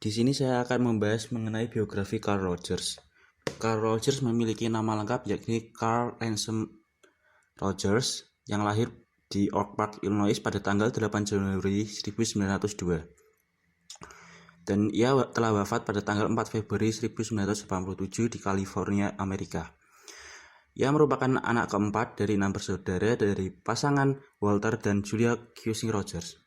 Di sini saya akan membahas mengenai biografi Carl Rogers. Carl Rogers memiliki nama lengkap yakni Carl Ransom Rogers yang lahir di Oak Park, Illinois pada tanggal 8 Januari 1902. Dan ia telah wafat pada tanggal 4 Februari 1987 di California, Amerika. Ia merupakan anak keempat dari 6 bersaudara dari pasangan Walter dan Julia Cushing Rogers.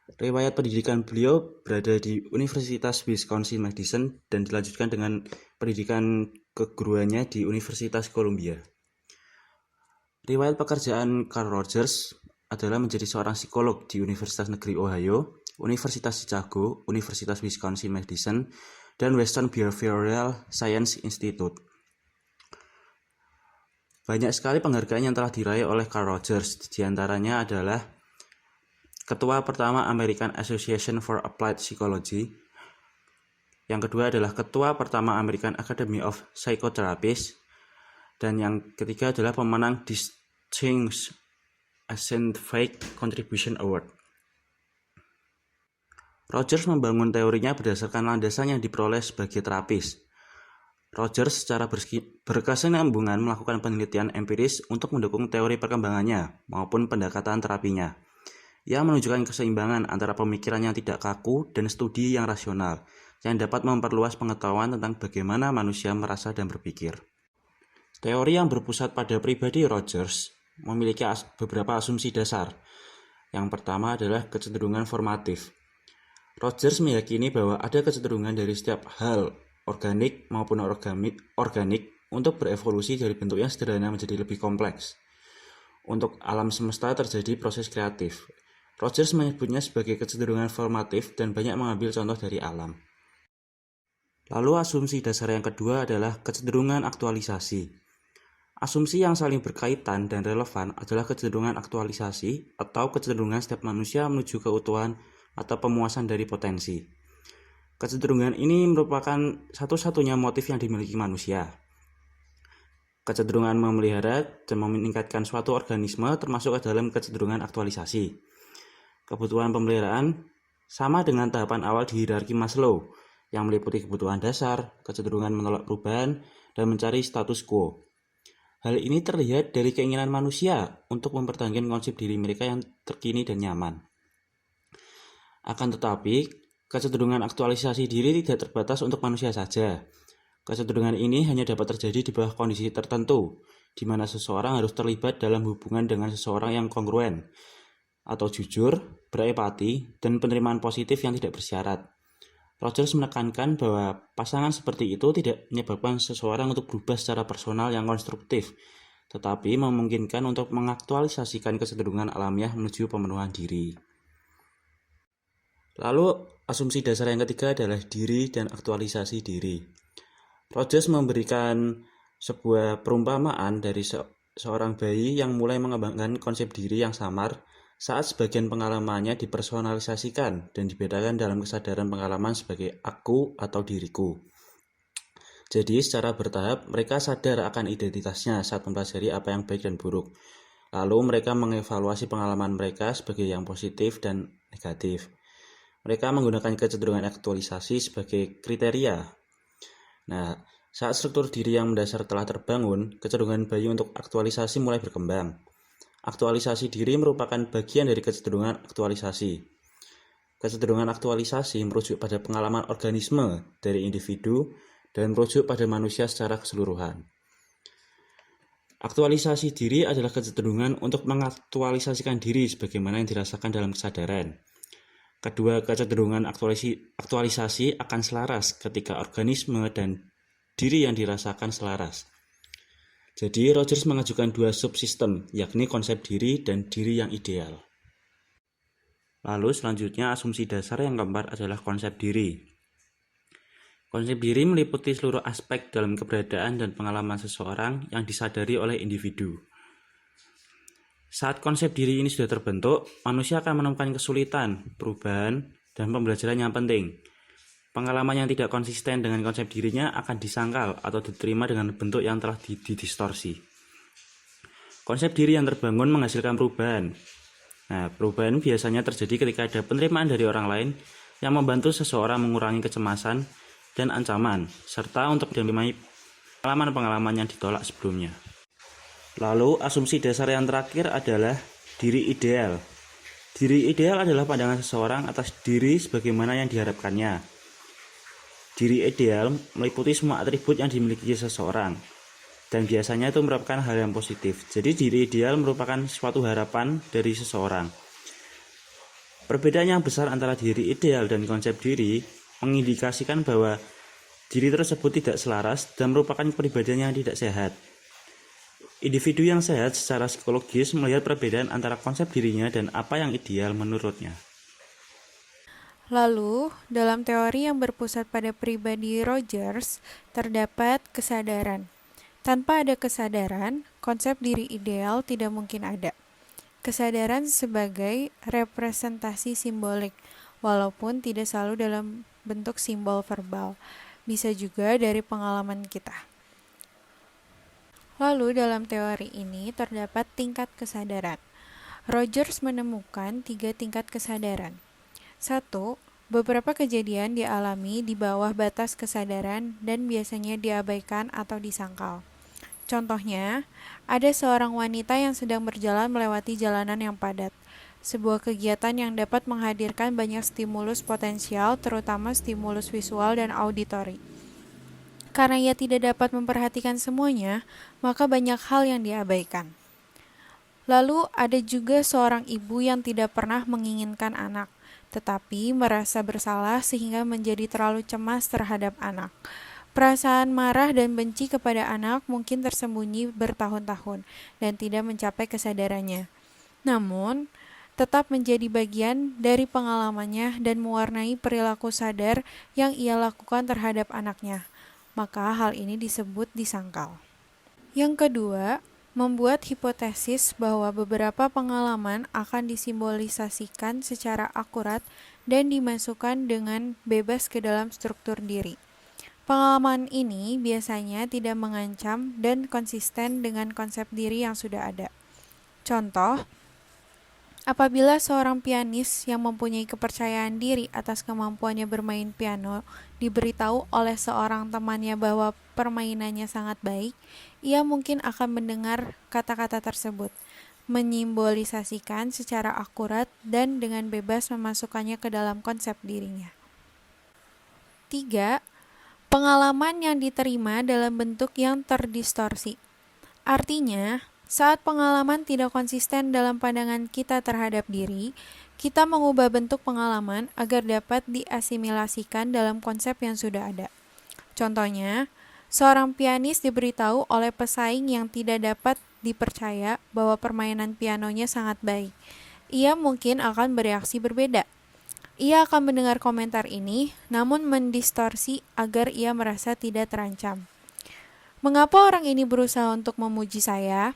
Riwayat pendidikan beliau berada di Universitas Wisconsin-Madison dan dilanjutkan dengan pendidikan keguruannya di Universitas Columbia. Riwayat pekerjaan Carl Rogers adalah menjadi seorang psikolog di Universitas Negeri Ohio, Universitas Chicago, Universitas Wisconsin-Madison, dan Western Behavioral Science Institute. Banyak sekali penghargaan yang telah diraih oleh Carl Rogers, diantaranya adalah Ketua pertama American Association for Applied Psychology. Yang kedua adalah Ketua pertama American Academy of Psychotherapists. Dan yang ketiga adalah pemenang Distinguished Scientific Contribution Award. Rogers membangun teorinya berdasarkan landasan yang diperoleh sebagai terapis. Rogers secara berkesinambungan melakukan penelitian empiris untuk mendukung teori perkembangannya maupun pendekatan terapinya. Ia menunjukkan keseimbangan antara pemikiran yang tidak kaku dan studi yang rasional, yang dapat memperluas pengetahuan tentang bagaimana manusia merasa dan berpikir. Teori yang berpusat pada pribadi Rogers memiliki beberapa asumsi dasar. Yang pertama adalah kecenderungan formatif. Rogers meyakini bahwa ada kecenderungan dari setiap hal, organik maupun organik, untuk berevolusi dari bentuk yang sederhana menjadi lebih kompleks. Untuk alam semesta terjadi proses kreatif. Rogers menyebutnya sebagai kecenderungan formatif dan banyak mengambil contoh dari alam. Lalu asumsi dasar yang kedua adalah kecenderungan aktualisasi. Asumsi yang saling berkaitan dan relevan adalah kecenderungan aktualisasi atau kecenderungan setiap manusia menuju keutuhan atau pemuasan dari potensi. Kecenderungan ini merupakan satu-satunya motif yang dimiliki manusia. Kecenderungan memelihara dan meningkatkan suatu organisme termasuk ke dalam kecenderungan aktualisasi. Kebutuhan pemeliharaan sama dengan tahapan awal di hierarki Maslow yang meliputi kebutuhan dasar, kecenderungan menolak perubahan, dan mencari status quo. Hal ini terlihat dari keinginan manusia untuk mempertahankan konsep diri mereka yang terkini dan nyaman. Akan tetapi, kecenderungan aktualisasi diri tidak terbatas untuk manusia saja. Kecenderungan ini hanya dapat terjadi di bawah kondisi tertentu, di mana seseorang harus terlibat dalam hubungan dengan seseorang yang kongruen, atau jujur, berempati, dan penerimaan positif yang tidak bersyarat. Rogers menekankan bahwa pasangan seperti itu tidak menyebabkan seseorang untuk berubah secara personal yang konstruktif, tetapi memungkinkan untuk mengaktualisasikan kecenderungan alamiah menuju pemenuhan diri. Lalu, asumsi dasar yang ketiga adalah diri dan aktualisasi diri. Rogers memberikan sebuah perumpamaan dari seorang bayi yang mulai mengembangkan konsep diri yang samar saat sebagian pengalamannya dipersonalisasikan dan dibedakan dalam kesadaran pengalaman sebagai aku atau diriku. Jadi secara bertahap mereka sadar akan identitasnya saat mempelajari apa yang baik dan buruk. Lalu mereka mengevaluasi pengalaman mereka sebagai yang positif dan negatif. Mereka menggunakan kecenderungan aktualisasi sebagai kriteria. Nah, saat struktur diri yang mendasar telah terbangun, kecenderungan bayi untuk aktualisasi mulai berkembang. Aktualisasi diri merupakan bagian dari kecenderungan aktualisasi. Kecenderungan aktualisasi merujuk pada pengalaman organisme dari individu dan merujuk pada manusia secara keseluruhan. Aktualisasi diri adalah kecenderungan untuk mengaktualisasikan diri sebagaimana yang dirasakan dalam kesadaran. Kedua kecenderungan aktualisasi akan selaras ketika organisme dan diri yang dirasakan selaras. Jadi Rogers mengajukan dua subsistem, yakni konsep diri dan diri yang ideal. Lalu selanjutnya asumsi dasar yang keempat adalah konsep diri. Konsep diri meliputi seluruh aspek dalam keberadaan dan pengalaman seseorang yang disadari oleh individu. Saat konsep diri ini sudah terbentuk, manusia akan menemukan kesulitan, perubahan, dan pembelajaran yang penting. Pengalaman yang tidak konsisten dengan konsep dirinya akan disangkal atau diterima dengan bentuk yang telah didistorsi. Konsep diri yang terbangun menghasilkan perubahan. Nah, perubahan biasanya terjadi ketika ada penerimaan dari orang lain yang membantu seseorang mengurangi kecemasan dan ancaman, serta untuk menerima pengalaman-pengalaman yang ditolak sebelumnya. Lalu, asumsi dasar yang terakhir adalah diri ideal. Diri ideal adalah pandangan seseorang atas diri sebagaimana yang diharapkannya. Diri ideal meliputi semua atribut yang dimiliki seseorang, dan biasanya itu merupakan hal yang positif. Jadi diri ideal merupakan suatu harapan dari seseorang. Perbedaan yang besar antara diri ideal dan konsep diri mengindikasikan bahwa diri tersebut tidak selaras dan merupakan kepribadian yang tidak sehat. Individu yang sehat secara psikologis melihat perbedaan antara konsep dirinya dan apa yang ideal menurutnya. Lalu, dalam teori yang berpusat pada pribadi Rogers, terdapat kesadaran. Tanpa ada kesadaran, konsep diri ideal tidak mungkin ada. Kesadaran sebagai representasi simbolik, walaupun tidak selalu dalam bentuk simbol verbal, bisa juga dari pengalaman kita. Lalu dalam teori ini terdapat tingkat kesadaran. Rogers menemukan 3 tingkat kesadaran. 1. Beberapa kejadian dialami di bawah batas kesadaran dan biasanya diabaikan atau disangkal. Contohnya, ada seorang wanita yang sedang berjalan melewati jalanan yang padat. Sebuah kegiatan yang dapat menghadirkan banyak stimulus potensial, terutama stimulus visual dan auditori. Karena ia tidak dapat memperhatikan semuanya, maka banyak hal yang diabaikan. Lalu ada juga seorang ibu yang tidak pernah menginginkan anak, tetapi merasa bersalah sehingga menjadi terlalu cemas terhadap anak. Perasaan marah dan benci kepada anak mungkin tersembunyi bertahun-tahun dan tidak mencapai kesadarannya. Namun, tetap menjadi bagian dari pengalamannya dan mewarnai perilaku sadar yang ia lakukan terhadap anaknya. Maka hal ini disebut disangkal. Yang kedua, membuat hipotesis bahwa beberapa pengalaman akan disimbolisasikan secara akurat dan dimasukkan dengan bebas ke dalam struktur diri. Pengalaman ini biasanya tidak mengancam dan konsisten dengan konsep diri yang sudah ada. Contoh, apabila seorang pianis yang mempunyai kepercayaan diri atas kemampuannya bermain piano diberitahu oleh seorang temannya bahwa permainannya sangat baik, ia mungkin akan mendengar kata-kata tersebut, menyimbolisasikan secara akurat dan dengan bebas memasukkannya ke dalam konsep dirinya. 3. Pengalaman yang diterima dalam bentuk yang terdistorsi. Artinya, saat pengalaman tidak konsisten dalam pandangan kita terhadap diri, kita mengubah bentuk pengalaman agar dapat diasimilasikan dalam konsep yang sudah ada. Contohnya, seorang pianis diberitahu oleh pesaing yang tidak dapat dipercaya bahwa permainan pianonya sangat baik. Ia mungkin akan bereaksi berbeda. Ia akan mendengar komentar ini, namun mendistorsi agar ia merasa tidak terancam. Mengapa orang ini berusaha untuk memuji saya?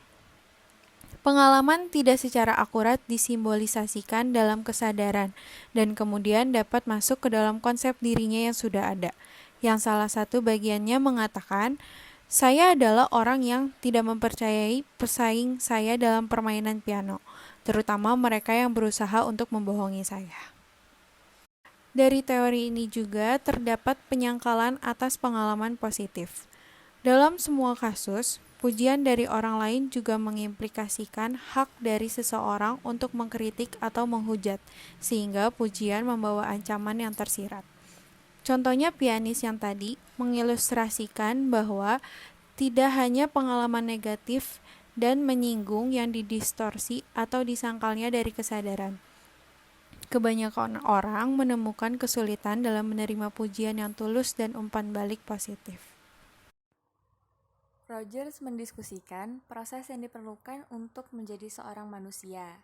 Pengalaman tidak secara akurat disimbolisasikan dalam kesadaran dan kemudian dapat masuk ke dalam konsep dirinya yang sudah ada. Yang salah satu bagiannya mengatakan, saya adalah orang yang tidak mempercayai pesaing saya dalam permainan piano, terutama mereka yang berusaha untuk membohongi saya. Dari teori ini juga terdapat penyangkalan atas pengalaman positif. Dalam semua kasus, pujian dari orang lain juga mengimplikasikan hak dari seseorang untuk mengkritik atau menghujat, sehingga pujian membawa ancaman yang tersirat. Contohnya pianis yang tadi mengilustrasikan bahwa tidak hanya pengalaman negatif dan menyinggung yang didistorsi atau disangkalnya dari kesadaran. Kebanyakan orang menemukan kesulitan dalam menerima pujian yang tulus dan umpan balik positif. Rogers mendiskusikan proses yang diperlukan untuk menjadi seorang manusia.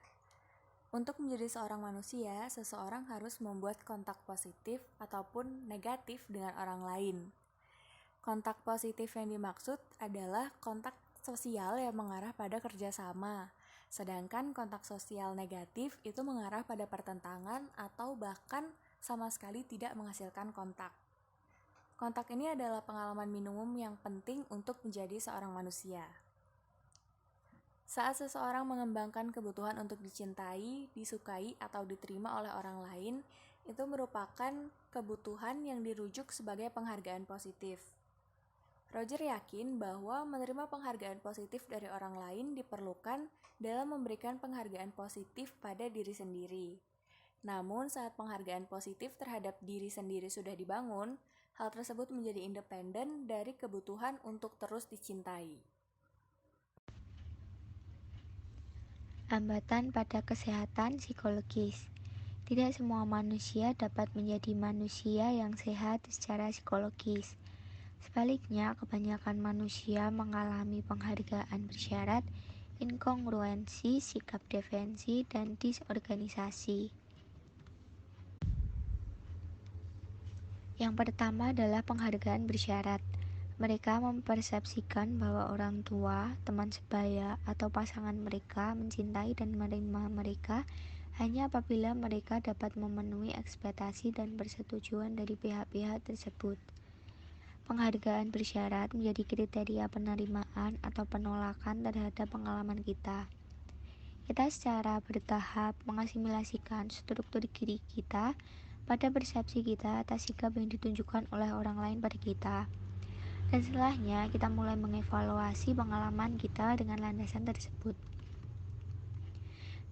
Untuk menjadi seorang manusia, seseorang harus membuat kontak positif ataupun negatif dengan orang lain. Kontak positif yang dimaksud adalah kontak sosial yang mengarah pada kerjasama. Sedangkan kontak sosial negatif itu mengarah pada pertentangan atau bahkan sama sekali tidak menghasilkan kontak. Kontak ini adalah pengalaman minimum yang penting untuk menjadi seorang manusia. Saat seseorang mengembangkan kebutuhan untuk dicintai, disukai, atau diterima oleh orang lain, itu merupakan kebutuhan yang dirujuk sebagai penghargaan positif. Roger yakin bahwa menerima penghargaan positif dari orang lain diperlukan dalam memberikan penghargaan positif pada diri sendiri. Namun saat penghargaan positif terhadap diri sendiri sudah dibangun, hal tersebut menjadi independen dari kebutuhan untuk terus dicintai. Hambatan pada kesehatan psikologis. Tidak semua manusia dapat menjadi manusia yang sehat secara psikologis. Sebaliknya, kebanyakan manusia mengalami penghargaan bersyarat, inkongruensi, sikap defensi, dan disorganisasi. Yang pertama adalah penghargaan bersyarat. Mereka mempersepsikan bahwa orang tua, teman sebaya, atau pasangan mereka mencintai dan menerima mereka hanya apabila mereka dapat memenuhi ekspektasi dan persetujuan dari pihak-pihak tersebut. Penghargaan bersyarat menjadi kriteria penerimaan atau penolakan terhadap pengalaman kita. Kita secara bertahap mengasimilasikan struktur diri kita pada persepsi kita atas sikap yang ditunjukkan oleh orang lain pada kita. Dan setelahnya, kita mulai mengevaluasi pengalaman kita dengan landasan tersebut.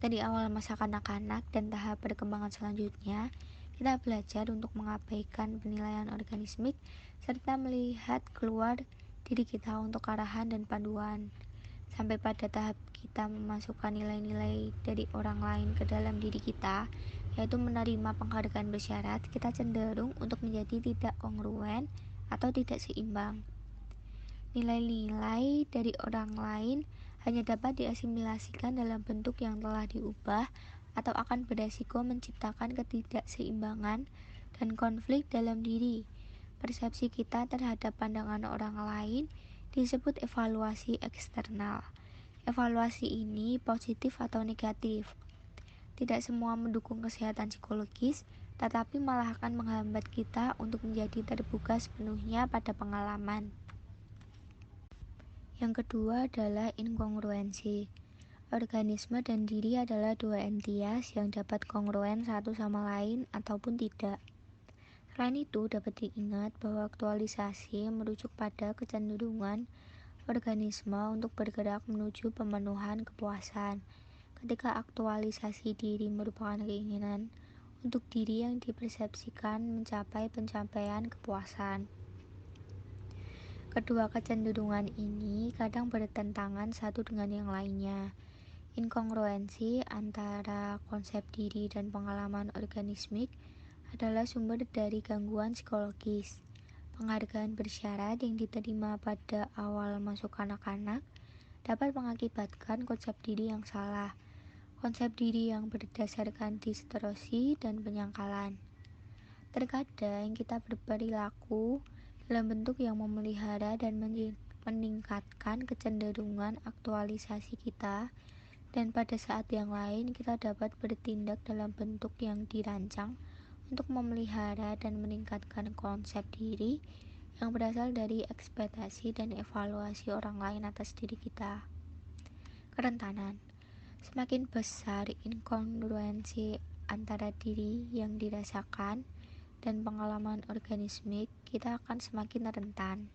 Dari awal masa kanak-kanak dan tahap perkembangan selanjutnya, kita belajar untuk mengabaikan penilaian organismik serta melihat keluar diri kita untuk arahan dan panduan. Sampai pada tahap kita memasukkan nilai-nilai dari orang lain ke dalam diri kita, yaitu menerima penghargaan bersyarat, kita cenderung untuk menjadi tidak kongruen atau tidak seimbang. Nilai-nilai dari orang lain hanya dapat diasimilasikan dalam bentuk yang telah diubah atau akan beresiko menciptakan ketidakseimbangan dan konflik dalam diri. Persepsi kita terhadap pandangan orang lain disebut evaluasi eksternal. Evaluasi ini positif atau negatif. Tidak semua mendukung kesehatan psikologis, tetapi malah akan menghambat kita untuk menjadi terbuka sepenuhnya pada pengalaman. Yang kedua adalah inkongruensi. Organisme dan diri adalah dua entitas yang dapat kongruen satu sama lain ataupun tidak. Selain itu, dapat diingat bahwa aktualisasi merujuk pada kecenderungan organisme untuk bergerak menuju pemenuhan kepuasan. Ketika aktualisasi diri merupakan keinginan untuk diri yang dipersepsikan mencapai pencapaian kepuasan. Kedua kecenderungan ini kadang bertentangan satu dengan yang lainnya. Inkongruensi antara konsep diri dan pengalaman organismik adalah sumber dari gangguan psikologis. Penghargaan bersyarat yang diterima pada awal masuk kanak-kanak dapat mengakibatkan konsep diri yang salah, konsep diri yang berdasarkan distorsi dan penyangkalan. Terkadang kita berperilaku dalam bentuk yang memelihara dan meningkatkan kecenderungan aktualisasi kita, dan pada saat yang lain kita dapat bertindak dalam bentuk yang dirancang untuk memelihara dan meningkatkan konsep diri yang berasal dari ekspektasi dan evaluasi orang lain atas diri kita. Kerentanan. Semakin besar inkongruensi antara diri yang dirasakan dan pengalaman organismik, kita akan semakin rentan.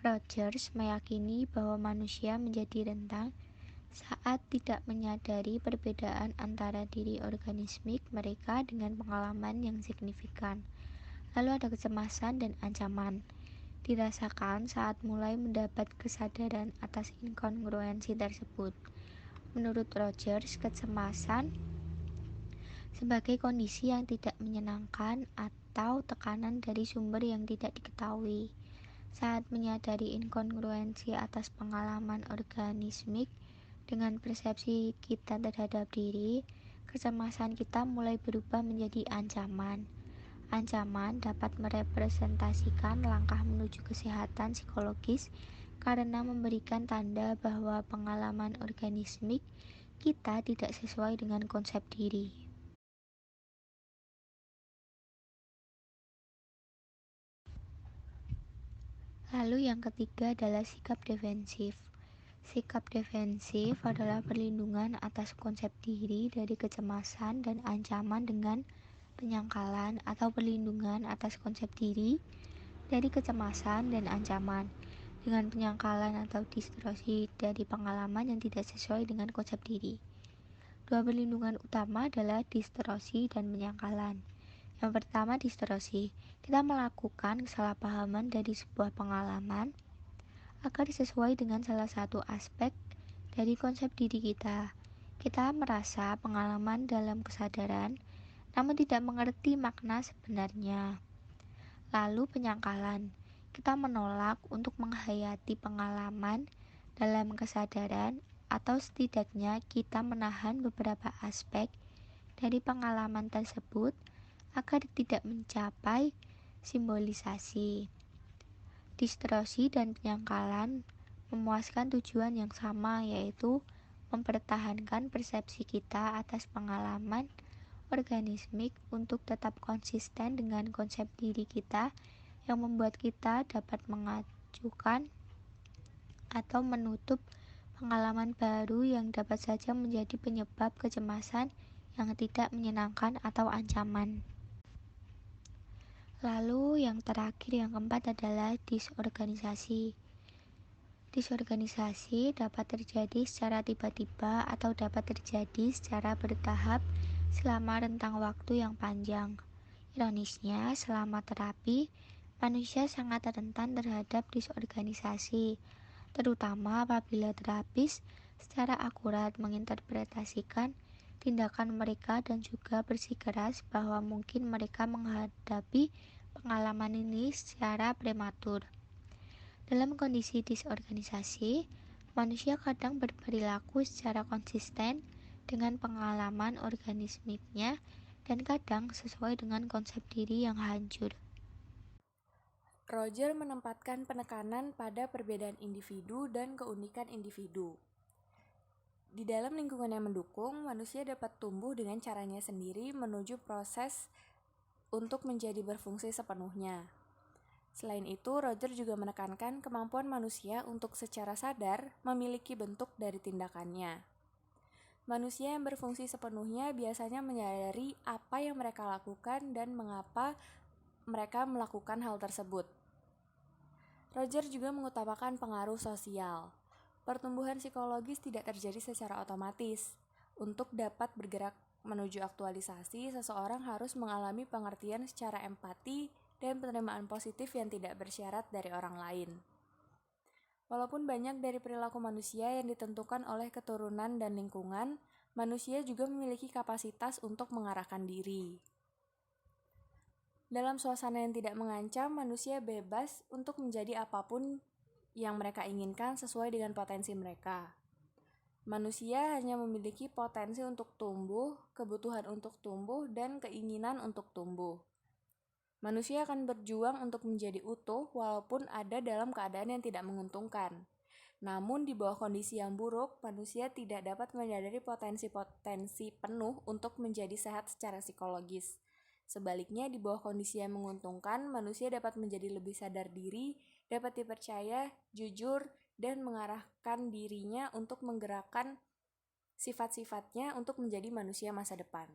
Rogers meyakini bahwa manusia menjadi rentan saat tidak menyadari perbedaan antara diri organismik mereka dengan pengalaman yang signifikan. Lalu ada kecemasan dan ancaman. Dirasakan saat mulai mendapat kesadaran atas inkongruensi tersebut. Menurut Rogers, kecemasan sebagai kondisi yang tidak menyenangkan atau tekanan dari sumber yang tidak diketahui. Saat menyadari inkongruensi atas pengalaman organismik dengan persepsi kita terhadap diri, kecemasan kita mulai berubah menjadi ancaman. Ancaman dapat merepresentasikan langkah menuju kesehatan psikologis karena memberikan tanda bahwa pengalaman organismik kita tidak sesuai dengan konsep diri. Lalu yang ketiga adalah sikap defensif. Sikap defensif adalah perlindungan atas konsep diri dari kecemasan dan ancaman dengan penyangkalan atau perlindungan atas konsep diri dari kecemasan dan ancaman, dengan penyangkalan atau distorsi dari pengalaman yang tidak sesuai dengan konsep diri. Dua perlindungan utama adalah distorsi dan penyangkalan. Yang pertama, distorsi. Kita melakukan kesalahpahaman dari sebuah pengalaman agar sesuai dengan salah satu aspek dari konsep diri kita. Kita merasa pengalaman dalam kesadaran, namun tidak mengerti makna sebenarnya. Lalu penyangkalan. Kita menolak untuk menghayati pengalaman dalam kesadaran, atau setidaknya kita menahan beberapa aspek dari pengalaman tersebut agar tidak mencapai simbolisasi. Distorsi dan penyangkalan memuaskan tujuan yang sama, yaitu mempertahankan persepsi kita atas pengalaman organismik untuk tetap konsisten dengan konsep diri kita yang membuat kita dapat mengajukan atau menutup pengalaman baru yang dapat saja menjadi penyebab kecemasan yang tidak menyenangkan atau ancaman. Lalu yang terakhir, yang keempat adalah disorganisasi. Disorganisasi dapat terjadi secara tiba-tiba atau dapat terjadi secara bertahap selama rentang waktu yang panjang. Ironisnya, selama terapi, manusia sangat rentan terhadap disorganisasi, terutama apabila terapis secara akurat menginterpretasikan tindakan mereka dan juga bersikeras bahwa mungkin mereka menghadapi pengalaman ini secara prematur. Dalam kondisi disorganisasi, manusia kadang berperilaku secara konsisten dengan pengalaman organismiknya dan kadang sesuai dengan konsep diri yang hancur. Roger menempatkan penekanan pada perbedaan individu dan keunikan individu. Di dalam lingkungan yang mendukung, manusia dapat tumbuh dengan caranya sendiri menuju proses untuk menjadi berfungsi sepenuhnya. Selain itu, Roger juga menekankan kemampuan manusia untuk secara sadar memiliki bentuk dari tindakannya. Manusia yang berfungsi sepenuhnya biasanya menyadari apa yang mereka lakukan dan mengapa mereka melakukan hal tersebut. Roger juga mengutamakan pengaruh sosial. Pertumbuhan psikologis tidak terjadi secara otomatis. Untuk dapat bergerak menuju aktualisasi, seseorang harus mengalami pengertian secara empati dan penerimaan positif yang tidak bersyarat dari orang lain. Walaupun banyak dari perilaku manusia yang ditentukan oleh keturunan dan lingkungan, manusia juga memiliki kapasitas untuk mengarahkan diri. Dalam suasana yang tidak mengancam, manusia bebas untuk menjadi apapun yang mereka inginkan sesuai dengan potensi mereka. Manusia hanya memiliki potensi untuk tumbuh, kebutuhan untuk tumbuh, dan keinginan untuk tumbuh. Manusia akan berjuang untuk menjadi utuh walaupun ada dalam keadaan yang tidak menguntungkan. Namun di bawah kondisi yang buruk, manusia tidak dapat menyadari potensi-potensi penuh untuk menjadi sehat secara psikologis. Sebaliknya, di bawah kondisi yang menguntungkan, manusia dapat menjadi lebih sadar diri, dapat dipercaya, jujur, dan mengarahkan dirinya untuk menggerakkan sifat-sifatnya untuk menjadi manusia masa depan.